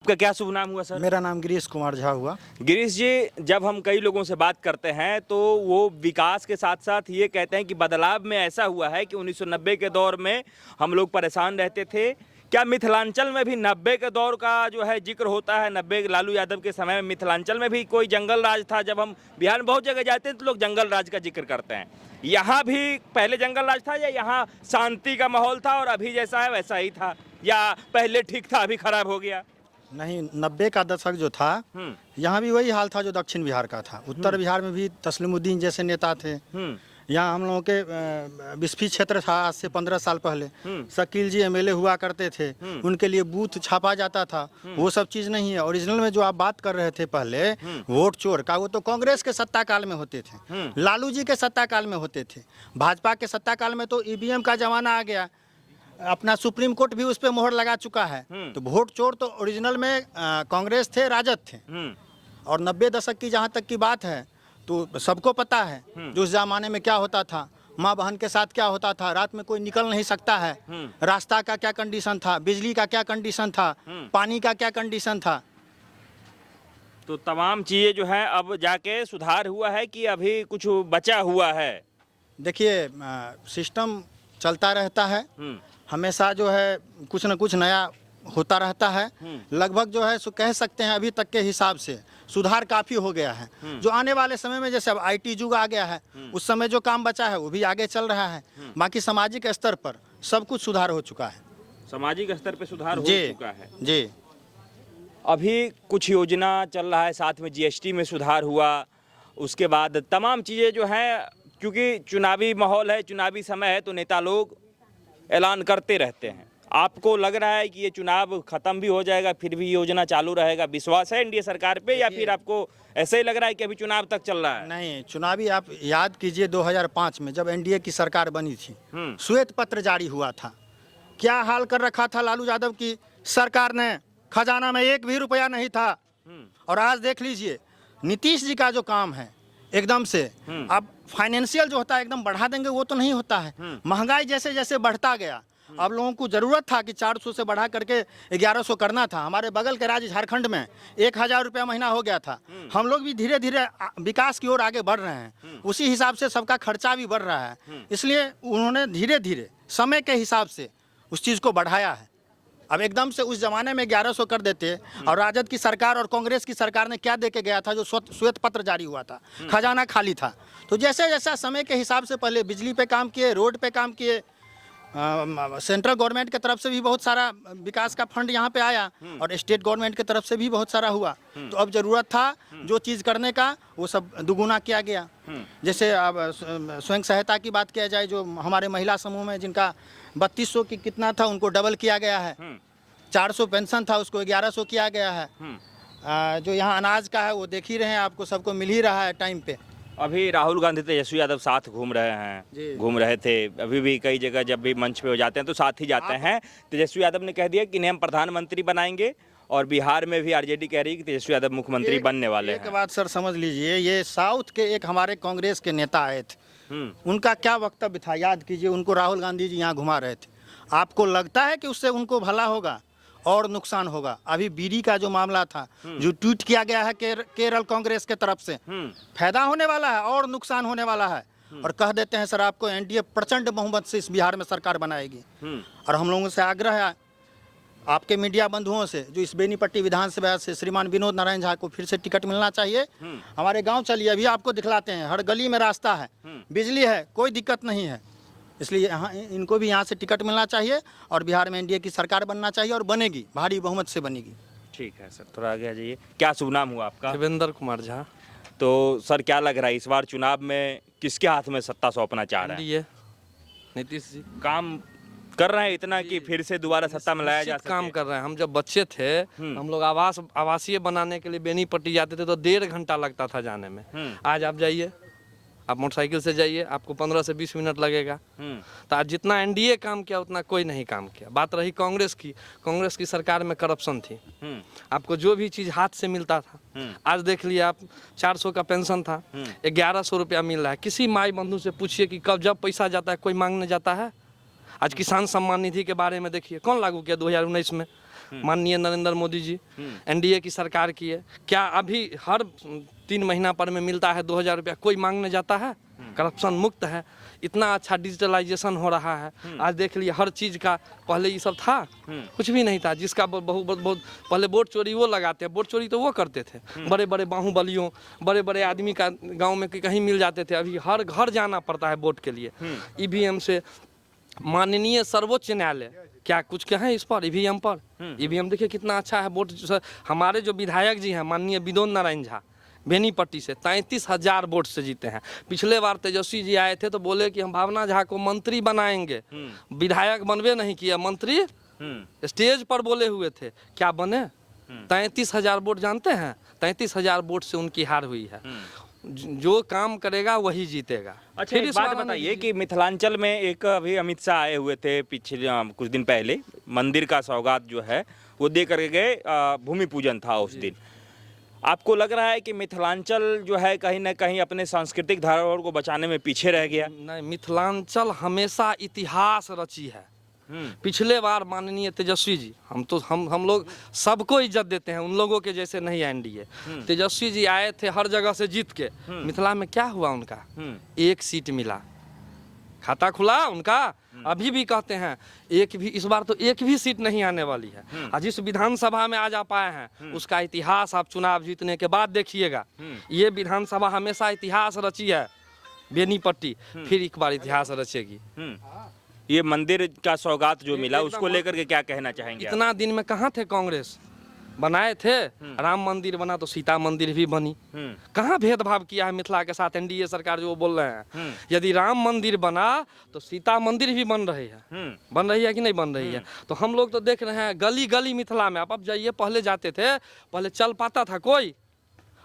आपका क्या शुभ नाम हुआ सर? मेरा नाम गिरीश कुमार झा हुआ। गिरीश जी, जब हम कई लोगों से बात करते हैं तो वो विकास के साथ साथ ये कहते हैं कि बदलाव में ऐसा हुआ है कि 1990 के दौर में हम लोग परेशान रहते थे। क्या मिथिलांचल में भी 90 के दौर का जो है जिक्र होता है? 90 लालू यादव के समय में मिथिलांचल में भी कोई जंगल राज था? जब हम बिहार में बहुत जगह जाते हैं तो लोग जंगल राज का जिक्र करते हैं। यहाँ भी पहले जंगल राज था या यहाँ शांति का माहौल था और अभी जैसा है वैसा ही था, या पहले ठीक था अभी खराब हो गया? नहीं, 90 का दशक जो था यहाँ भी वही हाल था जो दक्षिण बिहार का था। उत्तर बिहार में भी तस्लीमुद्दीन जैसे नेता थे। यहाँ हम लोगों के बिस्फी क्षेत्र था आज से 15 साल पहले। शकील जी एमएलए हुआ करते थे, उनके लिए बूथ छापा जाता था। वो सब चीज़ नहीं है। ओरिजिनल में जो आप बात कर रहे थे पहले वोट चोर का, वो तो कांग्रेस के सत्ता काल में होते थे, लालू जी के सत्ता काल में होते थे। भाजपा के सत्ता काल में तो ईवीएम का जमाना आ गया, अपना सुप्रीम कोर्ट भी उस पर मोहर लगा चुका है। तो वोट चोर तो ओरिजिनल में कांग्रेस थे, राजद थे। और 90 दशक की जहाँ तक की बात है तो सबको पता है जो उस जमाने में क्या होता था, माँ बहन के साथ क्या होता था। रात में कोई निकल नहीं सकता है, रास्ता का क्या कंडीशन था, बिजली का क्या कंडीशन था, पानी का क्या कंडीशन था। तो तमाम चीज़ें जो है अब जाके सुधार हुआ है कि अभी कुछ बचा हुआ है? देखिए, सिस्टम चलता रहता है, हमेशा जो है कुछ न कुछ नया होता रहता है। लगभग जो है सो कह सकते हैं अभी तक के हिसाब से सुधार काफ़ी हो गया है। जो आने वाले समय में जैसे अब आईटी युग आ गया है, उस समय जो काम बचा है वो भी आगे चल रहा है। बाकी सामाजिक स्तर पर सब कुछ सुधार हो चुका है। सामाजिक स्तर पे सुधार हो चुका है जी। अभी कुछ योजना चल रहा है, साथ में जीएसटी में सुधार हुआ, उसके बाद तमाम चीज़ें जो हैं, क्योंकि चुनावी माहौल है, चुनावी समय है, तो नेता लोग ऐलान करते रहते हैं। आपको लग रहा है कि ये चुनाव खत्म भी हो जाएगा फिर भी योजना चालू रहेगा? विश्वास है एनडीए सरकार पे, या फिर आपको ऐसे ही लग रहा है कि अभी चुनाव तक चल रहा है? नहीं, चुनावी आप याद कीजिए 2005 में जब एनडीए की सरकार बनी थी, श्वेत पत्र जारी हुआ था। क्या हाल कर रखा था लालू यादव की सरकार ने, खजाना में एक भी रुपया नहीं था। और आज देख लीजिए नीतीश जी का जो काम है एकदम से, अब फाइनेंशियल जो होता है एकदम बढ़ा देंगे, वो तो नहीं होता है। महंगाई जैसे जैसे बढ़ता गया, अब लोगों को ज़रूरत था कि 400 से बढ़ा करके 1100 करना था। हमारे बगल के राज्य झारखंड में 1000 रुपया महीना हो गया था। हम लोग भी धीरे धीरे विकास की ओर आगे बढ़ रहे हैं, उसी हिसाब से सबका खर्चा भी बढ़ रहा है। इसलिए उन्होंने धीरे धीरे समय के हिसाब से उस चीज़ को बढ़ाया है। अब एकदम से उस जमाने में 1100 कर देते, और राजद की सरकार और कांग्रेस की सरकार ने क्या दे के गया था, जो श्वेत पत्र जारी हुआ था, खजाना खाली था। तो जैसे जैसा समय के हिसाब से पहले बिजली पे काम किए, रोड पे काम किए, सेंट्रल गवर्नमेंट की तरफ से भी बहुत सारा विकास का फंड यहाँ पे आया, और स्टेट गवर्नमेंट की तरफ से भी बहुत सारा हुआ। तो अब ज़रूरत था जो चीज़ करने का वो सब दुगुना किया गया। जैसे अब स्वयं सहायता की बात किया जाए, जो हमारे महिला समूह में जिनका 3200 की कितना था, उनको डबल किया गया है। 400 पेंशन था, उसको 1100 किया गया है। जो यहाँ अनाज का है वो देख ही रहे हैं, आपको सबको मिल ही रहा है टाइम पे। अभी राहुल गांधी तेजस्वी यादव साथ घूम रहे हैं, घूम रहे थे, अभी भी कई जगह जब भी मंच पे हो जाते हैं तो साथ ही जाते हैं। तेजस्वी यादव ने कह दिया कि इन्हें हम प्रधानमंत्री बनाएंगे, और बिहार में भी आरजेडी कह रही है कि तेजस्वी यादव मुख्यमंत्री बनने वाले हैं। एक बात सर समझ लीजिए, ये साउथ के एक हमारे कांग्रेस के नेता आए थे, उनका क्या वक्तव्य था याद कीजिए। उनको राहुल गांधी जी यहाँ घुमा रहे थे। आपको लगता है कि उससे उनको भला होगा और नुकसान होगा? अभी बीडी का जो मामला था, जो ट्वीट किया गया है केरल कांग्रेस के तरफ से, फायदा होने वाला है और नुकसान होने वाला है। और कह देते हैं सर आपको एनडीए प्रचंड बहुमत से इस बिहार में सरकार बनाएगी। और हम लोगों से आग्रह है आपके मीडिया बंधुओं से, जो इस बेनीपट्टी विधानसभा से श्रीमान विनोद नारायण झा को फिर से टिकट मिलना चाहिए। हमारे गाँव चलिए, अभी आपको दिखलाते हैं, हर गली में रास्ता है, बिजली है, कोई दिक्कत नहीं है। इसलिए यहाँ इनको भी यहाँ से टिकट मिलना चाहिए और बिहार में एनडीए की सरकार बनना चाहिए, और बनेगी, भारी बहुमत से बनेगी। ठीक है सर, थोड़ा आगे आ जाइए। क्या शुभ नाम हुआ आपका? शिवेंद्र कुमार झा। तो सर क्या लग रहा है इस बार चुनाव में किसके हाथ में सत्ता सौंपना चाह रहे हैं? नीतीश जी काम कर रहे हैं इतना कि फिर से दोबारा सत्ता में लाया जा सके? काम कर रहे हैं। हम जब बच्चे थे, हम लोग आवासीय बनाने के लिए बेनीपट्टी जाते थे तो 1.5 घंटा लगता था जाने में। आज आप जाइए, आप मोटरसाइकिल से जाइए, आपको 15 से 20 मिनट लगेगा। तो आज जितना एनडीए काम किया उतना कोई नहीं काम किया। बात रही कांग्रेस की सरकार में करप्शन थी। आपको जो भी चीज़ हाथ से मिलता था, आज देख लिया आप, 400 का पेंशन था, 1100 रुपया मिल रहा है। किसी माई बंधु से पूछिए कि कब जब पैसा जाता है कोई मांगने जाता है? आज किसान सम्मान निधि के बारे में देखिए, कौन लागू किया 2019 में? माननीय नरेंद्र मोदी जी, एनडीए की सरकार की है। क्या अभी हर 3 महीना पर में मिलता है 2000 रुपया, कोई मांगने जाता है? करप्शन मुक्त है, इतना अच्छा डिजिटलाइजेशन हो रहा है। आज देख लिए हर चीज का, पहले ये सब था कुछ भी नहीं था। जिसका बहुत पहले वोट चोरी वो लगाते हैं, वोट चोरी तो वो करते थे, बड़े बड़े बाहुबलियों, बड़े बड़े आदमी का गांव में कहीं मिल जाते थे। अभी हर घर जाना पड़ता है वोट के लिए। ईवीएम से माननीय सर्वोच्च न्यायालय क्या कुछ कहें इस पर, ईवीएम पर? ईवीएम देखिए कितना अच्छा है। वोट हमारे जो विधायक जी हैं माननीय विनोद नारायण झा बेनीपट्टी से 33,000 वोट से जीते हैं। पिछले बार तेजस्वी जी आए थे तो बोले कि हम भावना झा को मंत्री बनाएंगे, विधायक बनवे नहीं किया, मंत्री स्टेज पर बोले हुए थे, क्या बने? 33,000 वोट जानते हैं, 33,000 वोट से उनकी हार हुई है। जो काम करेगा वही जीतेगा। अच्छा, एक बात बताइए कि मिथिलांचल में एक अभी अमित शाह आए हुए थे पिछले कुछ दिन पहले, मंदिर का सौगात जो है वो दे करके गए, भूमि पूजन था उस दिन। आपको लग रहा है कि मिथिलांचल जो है कहीं ना कहीं अपने सांस्कृतिक धरोहर को बचाने में पीछे रह गया? नहीं, मिथिलांचल हमेशा इतिहास रची है। पिछले बार माननीय तेजस्वी जी, हम लोग सबको इज्जत देते हैं, उन लोगों के जैसे नहीं एनडीए। तेजस्वी जी आए थे हर जगह से जीत के, मिथिला में क्या हुआ उनका? 1 सीट मिला, खाता खुला उनका। अभी भी कहते हैं एक भी, इस बार तो एक भी सीट नहीं आने वाली है। और जिस विधानसभा में आज आप आए हैं उसका इतिहास आप चुनाव जीतने के बाद देखिएगा। ये विधानसभा हमेशा इतिहास रची है, बेनीपट्टी फिर एक बार इतिहास रचेगी। ये मंदिर का सौगात जो मिला उसको लेकर के क्या कहना चाहेंगे? इतना दिन में कहाँ थे कांग्रेस? बनाए थे, राम मंदिर बना तो सीता मंदिर भी बनी। कहाँ भेदभाव किया है मिथिला के साथ एनडीए सरकार जो बोल रहे हैं? यदि राम मंदिर बना तो सीता मंदिर भी बन रही है, बन रही है कि नहीं बन रही है? तो हम लोग तो देख रहे हैं गली गली मिथिला में। आप अब जाइए, पहले जाते थे, पहले चल पाता था कोई?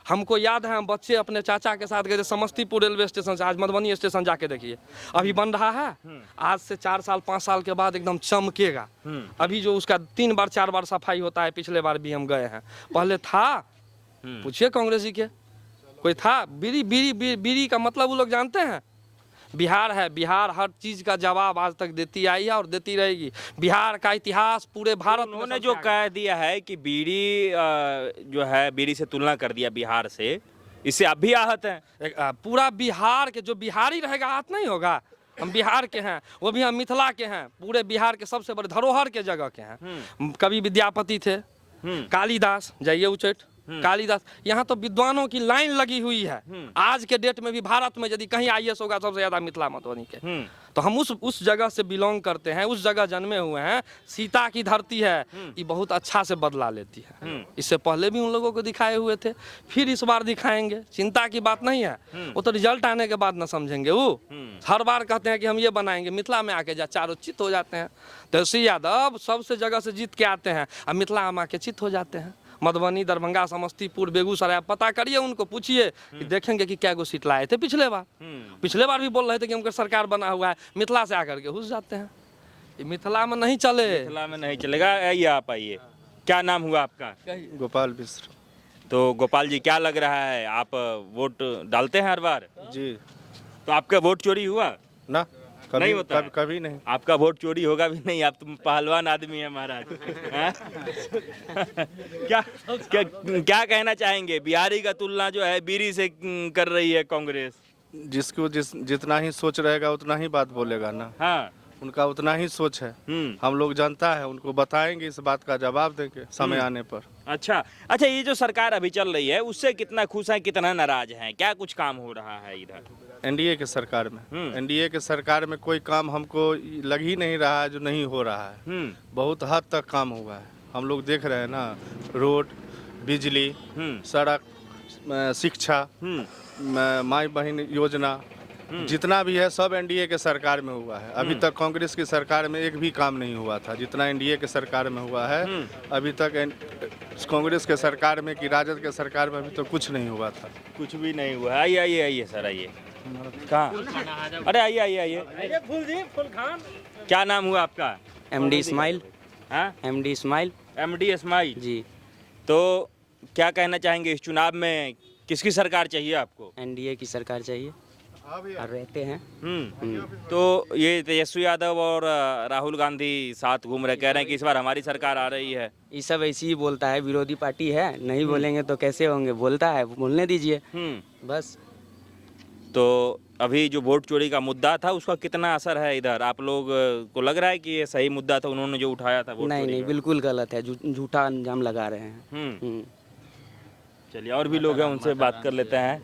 हमको याद है हम बच्चे अपने चाचा के साथ गए थे समस्तीपुर रेलवे स्टेशन से, आज मधुबनी स्टेशन जाके देखिए, अभी बन रहा है। आज से 4 साल 5 साल के बाद एकदम चमकेगा। अभी जो उसका 3 बार 4 बार सफाई होता है, पिछले बार भी हम गए हैं। पहले था, पूछिए कांग्रेस जी के, कोई था? बीड़ी का मतलब वो लोग जानते हैं? बिहार है, बिहार हर चीज का जवाब आज तक देती आई है और देती रहेगी। बिहार का इतिहास पूरे भारत में उन्होंने जो कह दिया है कि बीड़ी जो है, बीड़ी से तुलना कर दिया बिहार से, इससे आप भी आहत हैं? पूरा बिहार के जो बिहारी रहेगा आहत नहीं होगा। हम बिहार के हैं, वो भी हम मिथिला के हैं, पूरे बिहार के सबसे बड़े धरोहर के जगह के हैं। कवि विद्यापति थे, कालिदास, जाइए उच्चैठ कालिदास, यहाँ तो विद्वानों की लाइन लगी हुई है। आज के डेट में भी भारत में यदि कहीं आईएएस होगा सबसे ज्यादा मिथिला मधुबनी के। तो हम उस जगह से बिलोंग करते हैं, उस जगह जन्मे हुए हैं। सीता की धरती है, ये बहुत अच्छा से बदला लेती है। इससे पहले भी उन लोगों को दिखाए हुए थे, फिर इस बार दिखाएंगे, चिंता की बात नहीं है। वो तो रिजल्ट आने के बाद ना समझेंगे। वो हर बार कहते हैं कि हम ये बनाएंगे, मिथिला में आके चारों चित हो जाते हैं। तेजस्वी यादव सबसे जगह से जीत के आते हैं, अब मिथिला में आके चित हो जाते हैं। मधुबनी, दरभंगा, समस्तीपुर, बेगूसराय, पता करिए, उनको पूछिए कि देखेंगे कि क्या गो सीट लाए थे पिछले बार। पिछले बार भी बोल रहे थे कि उनका सरकार बना हुआ है, मिथिला से आकर के घुस जाते हैं। ये मिथिला में नहीं चले, मिथिला में नहीं चलेगा। आइए आप, आइए। क्या नाम हुआ आपका? गोपाल मिश्र। तो गोपाल जी, क्या लग रहा है, आप वोट डालते हैं हर बार? जी। तो आपका वोट चोरी हुआ? ना, कभी नहीं होता, कभी नहीं। आपका वोट चोरी होगा भी नहीं, आप तुम पहलवान आदमी है महाराज। क्या कहना चाहेंगे? बिहारी का तुलना जो है बीड़ी से कर रही है कांग्रेस। जिसको जितना ही सोच रहेगा उतना ही बात बोलेगा ना। हाँ, उनका उतना ही सोच है। हम लोग जनता है, उनको बताएंगे, इस बात का जवाब देंगे समय आने पर। अच्छा, ये जो सरकार अभी चल रही है उससे कितना खुश है, कितना नाराज हैं? क्या कुछ काम हो रहा है इधर एनडीए के सरकार में? एनडीए के सरकार में कोई काम हमको लग ही नहीं रहा है जो नहीं हो रहा है। बहुत हद तक काम हुआ है, हम लोग देख रहे हैं ना। रोड, बिजली, सड़क, शिक्षा, माई बहन योजना, जितना भी है सब एनडीए के सरकार में हुआ है। अभी तक कांग्रेस की सरकार में एक भी काम नहीं हुआ था जितना एनडीए के सरकार में हुआ है। अभी तक कांग्रेस के सरकार में कि राजद के सरकार में अभी तक कुछ नहीं हुआ था। कुछ भी नहीं हुआ। आइए सर, आइए। कहाँ? अरे आइए। क्या नाम हुआ आपका? एमडी इस्माइल। हाँ, एमडी इस्माइल। एमडी इस्माइल जी। तो क्या कहना चाहेंगे, इस चुनाव में किसकी सरकार चाहिए आपको? एनडीए की सरकार चाहिए। और रहते हैं। तो ये तेजस्वी यादव और राहुल गांधी साथ घूम रहे, कह रहे हैं कि इस बार हमारी सरकार आ रही है। ये सब ऐसे ही बोलता है, विरोधी पार्टी है, नहीं बोलेंगे तो कैसे होंगे, बोलता है, बोलने दीजिए बस। तो अभी जो वोट चोरी का मुद्दा था उसका कितना असर है इधर? आप लोग को लग रहा है कि ये सही मुद्दा था, उन्होंने जो उठाया था वोट नहीं चोरी नहीं, का? बिल्कुल गलत है, झूठा अंजाम लगा रहे हैं। चलिए और भी लोग हैं, उनसे बात कर लेते हैं।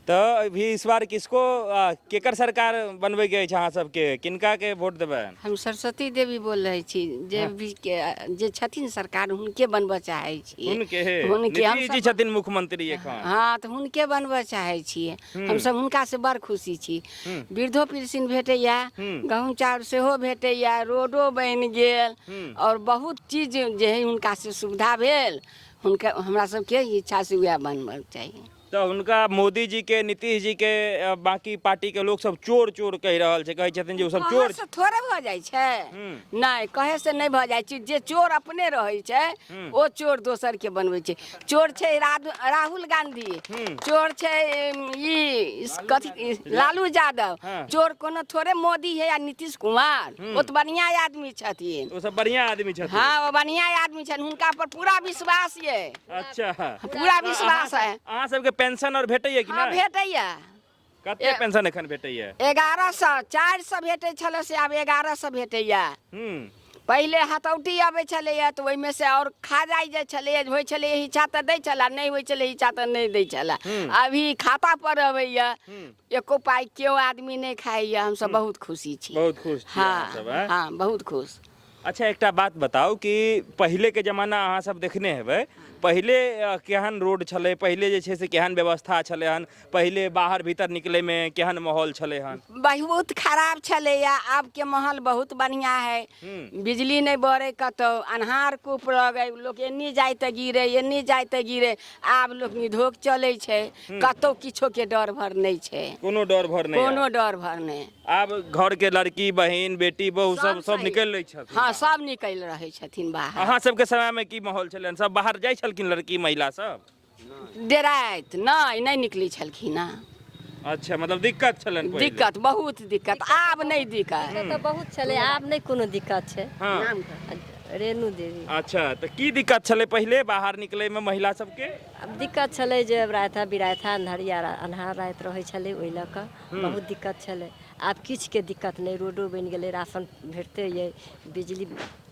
तो अभी इस बार किसको केकर सरकार बनबे के अछि अहाँ सबके, किनका के वोट देबै? हम सरस्वती देवी बोल रहे छी, जे भी जे छथिन सरकार हुनके बनबऽ चाहै छी। हुनके हुनके नीतीश जी छथिन मुख्यमंत्री एखन। हाँ, तऽ हुनके बनबऽ चाहै छियै। हमसब हुनका से बड़ खुशी छी। वृद्धो पेंशन भेटैया, गहूँम चाउर सेहो भेटैया, रोडो बनि गेल और बहुत चीज जे है हुनका से सुविधा भेल। हुनका हमरा सबके इच्छा से वएह बनबऽ चाहिए। तो उनका मोदी जी के, नीतीश जी के, बाकी पार्टी के लोग सब चोर चोर कह रहल छै, कहै छथिन जे ओ सब चोर से थोड़े भऽ जाइ छै। नहीं, कहे से नहीं भऽ जाइ छै। जे चोर अपने रहै छै ओ चोर दोसर के बनबै छै। चोर छै राहुल गांधी, चोर छै ई कथी लालू यादव, चोर कोनो थोड़े मोदी है या नीतीश कुमार। वो तो बढ़िया आदमी छथिन, वो सब बढ़िया आदमी छथिन। हाँ, वो बढ़िया आदमी छथिन, हुनका पर पूरा विश्वास ये। अच्छा, पूरा विश्वास है। अहाँ सबके पेंशन और भेटैया कि हाँ, नहीं? भेटैया। कते पेंशन एखन भेटैया? 1100, 400 भेटै छलै से आब 1100 भेटैया। पहिले हथौटी अबै छलैया तऽ ओहिमे से और खा जाइ छलैया, होइ छलै हिच्छा तऽ दै छलै, नहीं होइ छलै हिच्छा तऽ नहीं दै छलै। अभी खाता पर अबैया, एको पाई केओ आदमी नहीं खाइया। हम सब बहुत खुशी छी, बहुत खुश छी अहाँ सब, हैं? हाँ, बहुत खुश। अच्छा, एकटा बात बताओ कि पहले के जमाना अहाँ सब देखने हेबै, पहले केहन रोड छलै, पहले जे छै से केहन व्यवस्था छलै हन, पहले बाहर भीतर निकले में केहन माहौल छलै हन? बहुत खराब छलैया, आब के माहौल बहुत बढ़िया है। बिजली नहीं बरे कतौ, अन्हार कूप रहे, लोग एन्नी जाय तऽ गिरे, एन्नी जाय तऽ गिरे। आब लोग निधोक चलै छै, कतौ किछो के डर भर नहीं छै। कोनो डर भर नहीं, कोनो डर भर नहीं। आब घर के लड़की बहिन बेटी बहू सब निकल रही छथिन। हाँ, सब निकल रहे छथिन बाहर। अहाँ सबके समय में की माहौल छलै? सब बाहर जाइ छलखिन लड़की महिला सब? डेराइत नहीं निकली छलखिन ना। अच्छा, मतलब दिक्कत छलन पहिले? दिक्कत, बहुत दिक्कत। आब नहीं दिक्कत। तो बहुत छले, आब नहीं कोनो दिक्कत छै। हाँ। रेणु देवी। अच्छा, तो की दिक्कत छलै पहिले बाहर निकले में महिला सबके? अब दिक्कत छले जे रात बिरात अन्हरिया अन्हार रात रहे छले, ओहि लऽ कऽ बहुत दिक्कत छले। आब किछ के दिक्कत नहीं, रोडो बनि गेलै, राशन भेटते ये, बिजली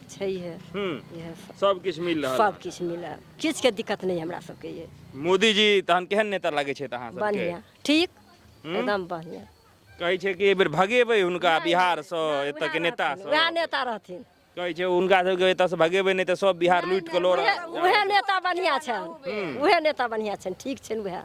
छै है, सब किछ मिल रहल, सब किछ मिल, किछ के दिक्कत नहीं हमरा सबके ये। मोदी जी तहन केहन नेता लागे छै अहाँ सबके? बढ़िया, ठीक, एकदम बढ़िया। कहै छै कि एहि बेर भगेबै हुनका बिहार सँ, एतऽ के नेता सँ? वएह नेता रहथिन। कहै छै हुनका सबके एतऽ सँ भगेबै नहि तऽ सब बिहार लूटि कऽ लऽ उहे नेता बढ़िया छनि, उहे नेता बढ़िया छनि, ठीक छनि उहे।